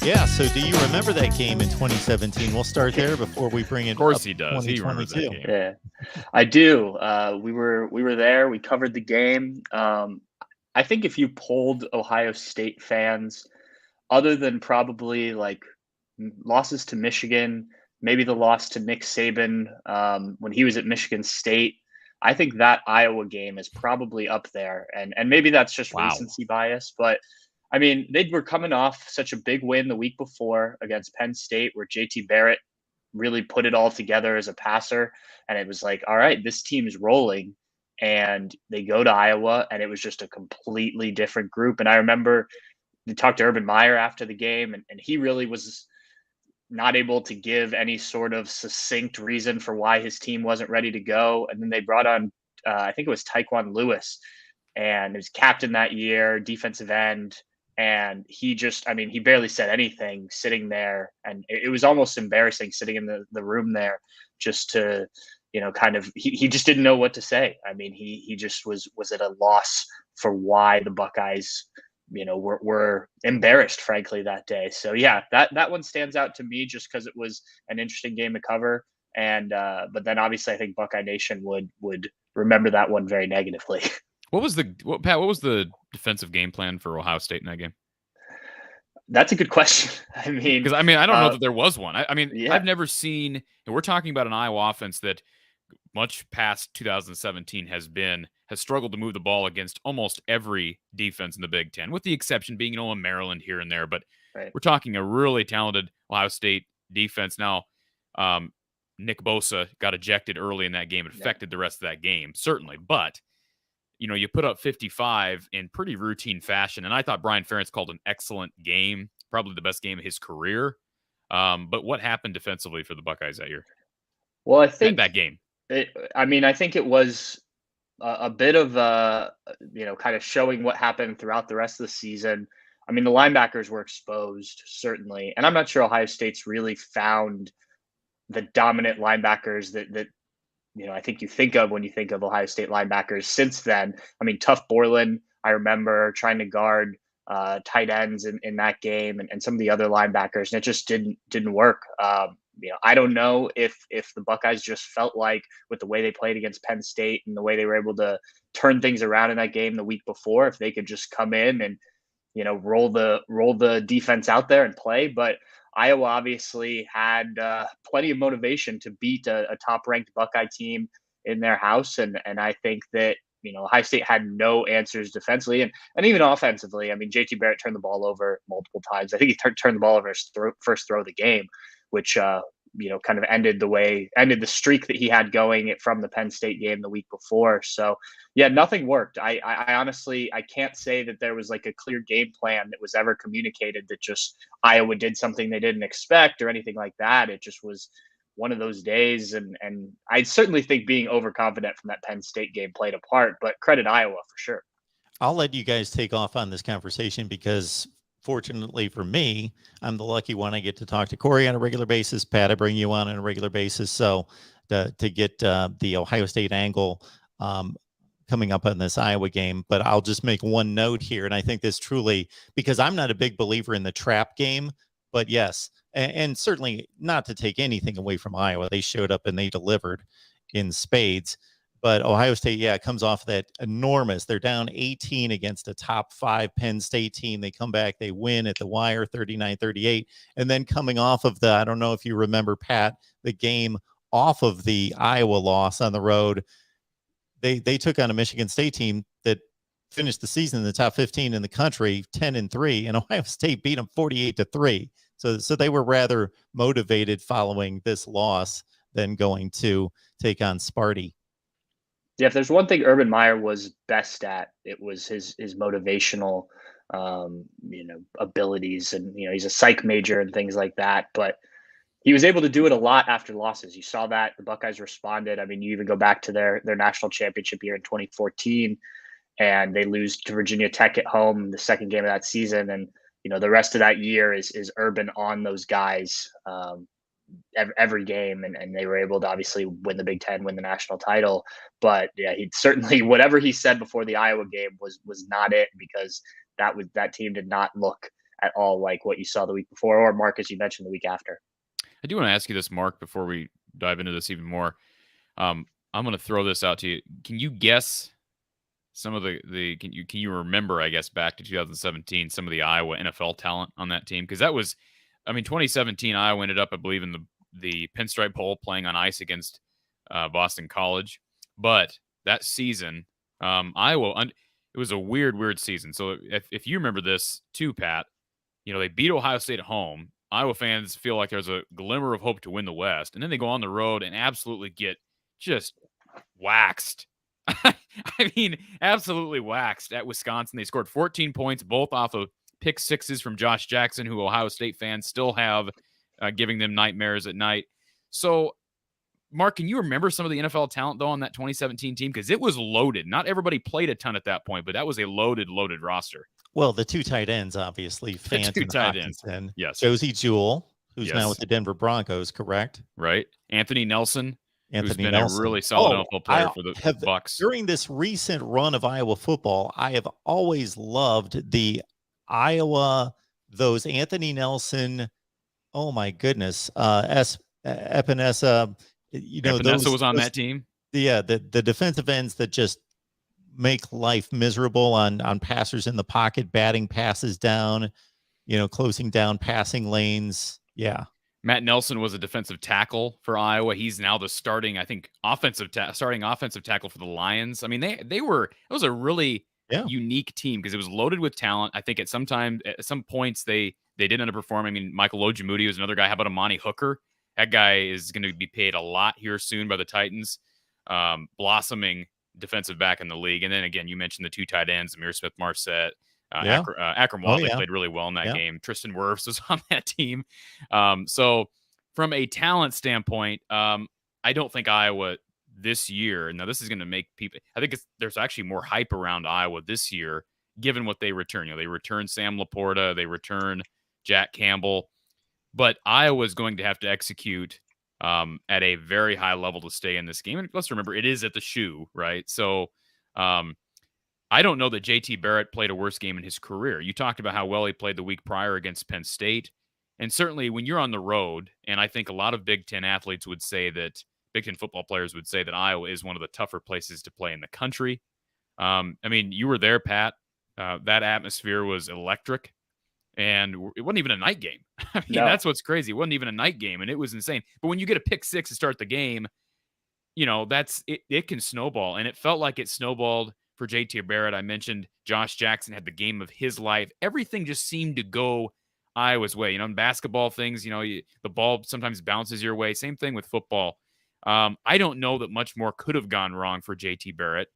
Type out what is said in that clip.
Yeah, so do you remember that game in 2017? We'll start there before we bring Of it course up he to does. He remembers that 2022. game. Yeah, I do. We were there. We covered the game. I think if you polled Ohio State fans, other than probably like losses to Michigan, maybe the loss to Nick Saban when he was at Michigan State, I think that Iowa game is probably up there. And maybe that's just Wow. recency bias, but I mean, they were coming off such a big win the week before against Penn State, where JT Barrett really put it all together as a passer. And it was like, all right, this team is rolling. And they go to Iowa, and it was just a completely different group. And I remember we talked to Urban Meyer after the game, and he really was not able to give any sort of succinct reason for why his team wasn't ready to go. And then they brought on, I think it was Taekwon Lewis, and he was captain that year, defensive end. And he just, I mean, he barely said anything sitting there. And it was almost embarrassing sitting in the room there just to, kind of, he just didn't know what to say. I mean, he just was at a loss for why the Buckeyes were embarrassed, frankly, that day. So yeah, that one stands out to me just because it was an interesting game to cover. And but then obviously I think Buckeye Nation would remember that one very negatively. What was the defensive game plan for Ohio State in that game? That's a good question. I mean, Because I don't know that there was one. yeah, I've never seen, and we're talking about an Iowa offense that much past 2017 has struggled to move the ball against almost every defense in the Big Ten, with the exception being, a Maryland here and there. But right. we're talking a really talented Ohio State defense. Now, Nick Bosa got ejected early in that game. It affected the rest of that game, certainly. But, you put up 55 in pretty routine fashion. And I thought Brian Ferentz called an excellent game, probably the best game of his career. But what happened defensively for the Buckeyes that year? Well, I think that game. I think it was a bit of kind of showing what happened throughout the rest of the season. I mean, the linebackers were exposed, certainly. And I'm not sure Ohio State's really found the dominant linebackers that I think you think of when you think of Ohio State linebackers since then. I mean, Tough Borland, I remember trying to guard tight ends in that game and some of the other linebackers, and it just didn't work. I don't know if the Buckeyes just felt like with the way they played against Penn State and the way they were able to turn things around in that game the week before, if they could just come in and roll the defense out there and play. But Iowa obviously had plenty of motivation to beat a top-ranked Buckeye team in their house, and I think that Ohio State had no answers defensively and even offensively. I mean, JT Barrett turned the ball over multiple times. I think he turned the ball over his first throw of the game, which kind of ended the streak that he had going from the Penn State game the week before. So yeah, nothing worked. I honestly, I can't say that there was like a clear game plan that was ever communicated that just Iowa did something they didn't expect or anything like that. It just was one of those days. And I certainly think being overconfident from that Penn State game played a part, but credit Iowa for sure. I'll let you guys take off on this conversation because fortunately for me, I'm the lucky one. I get to talk to Corey on a regular basis. Pat, I bring you on a regular basis. So to get the Ohio State angle coming up on this Iowa game, but I'll just make one note here. And I think this truly, because I'm not a big believer in the trap game, but yes, and certainly not to take anything away from Iowa. They showed up and they delivered in spades. But Ohio State, comes off that enormous. They're down 18 against a top 5 Penn State team. They come back, they win at the wire 39-38. And then coming off of I don't know if you remember, Pat, the game off of the Iowa loss on the road, they took on a Michigan State team that finished the season in the top 15 in the country, 10-3, and Ohio State beat them 48-3. So they were rather motivated following this loss than going to take on Sparty. Yeah, if there's one thing Urban Meyer was best at, it was his motivational, abilities, and he's a psych major and things like that. But he was able to do it a lot after losses. You saw that the Buckeyes responded. I mean, you even go back to their national championship year in 2014, and they lose to Virginia Tech at home the second game of that season, and the rest of that year is Urban on those guys. Every game, and they were able to obviously win the Big Ten, win the national title. But yeah, he certainly, whatever he said before the Iowa game was not it, because that team did not look at all like what you saw the week before, or Mark, as you mentioned, the week after. I do want to ask you this, Mark, before we dive into this even more. I'm going to throw this out to you. Can you guess some of can you remember, I guess, back to 2017, some of the Iowa NFL talent on that team? Because that was, 2017, Iowa ended up, I believe, in the Pinstripe Bowl playing on ice against Boston College. But that season, Iowa, it was a weird season. So if you remember this too, Pat, they beat Ohio State at home. Iowa fans feel like there's a glimmer of hope to win the West. And then they go on the road and absolutely get just waxed. Absolutely waxed at Wisconsin. They scored 14 points, both off of pick sixes from Josh Jackson, who Ohio State fans still have giving them nightmares at night. So, Mark, can you remember some of the NFL talent, though, on that 2017 team? Because it was loaded. Not everybody played a ton at that point, but that was a loaded roster. Well, the two tight ends, obviously, Fant and Hockenson. Yes. Josie Jewell, who's now with the Denver Broncos, correct? Right. Anthony Nelson. Who's been a really solid NFL player for the Bucks. During this recent run of Iowa football, I have always loved the Iowa, those Anthony Nelson, oh my goodness, Epinesa, Epinesa was on that team. Yeah, the defensive ends that just make life miserable on passers in the pocket, batting passes down, closing down passing lanes. Yeah. Matt Nelson was a defensive tackle for Iowa. He's now the starting, I think, offensive tackle for the Lions. It was a really unique team because it was loaded with talent. I think at some points they did underperform. Michael Ojemudia was another guy. How about Amani Hooker? That guy is going to be paid a lot here soon by the Titans. Blossoming defensive back in the league. And then again, you mentioned the two tight ends, Amir Smith-Marset. Akram Wadley played really well in that game. Tristan Wirfs was on that team. So from a talent standpoint, I don't think Iowa this year, now this is going to make people, I think there's actually more hype around Iowa this year, given what they return. They return Sam Laporta, they return Jack Campbell, but Iowa is going to have to execute at a very high level to stay in this game. And let's remember, it is at the Shoe, right? So, I don't know that JT Barrett played a worse game in his career. You talked about how well he played the week prior against Penn State. And certainly when you're on the road, and I think a lot of Big Ten athletes would say that, Big Ten football players would say that Iowa is one of the tougher places to play in the country. You were there, Pat. That atmosphere was electric. And it wasn't even a night game. That's what's crazy. It wasn't even a night game, and it was insane. But when you get a pick six to start the game, it can snowball. And it felt like it snowballed for JT Barrett. I mentioned Josh Jackson had the game of his life. Everything just seemed to go Iowa's way. In basketball things, the ball sometimes bounces your way. Same thing with football. I don't know that much more could have gone wrong for JT Barrett.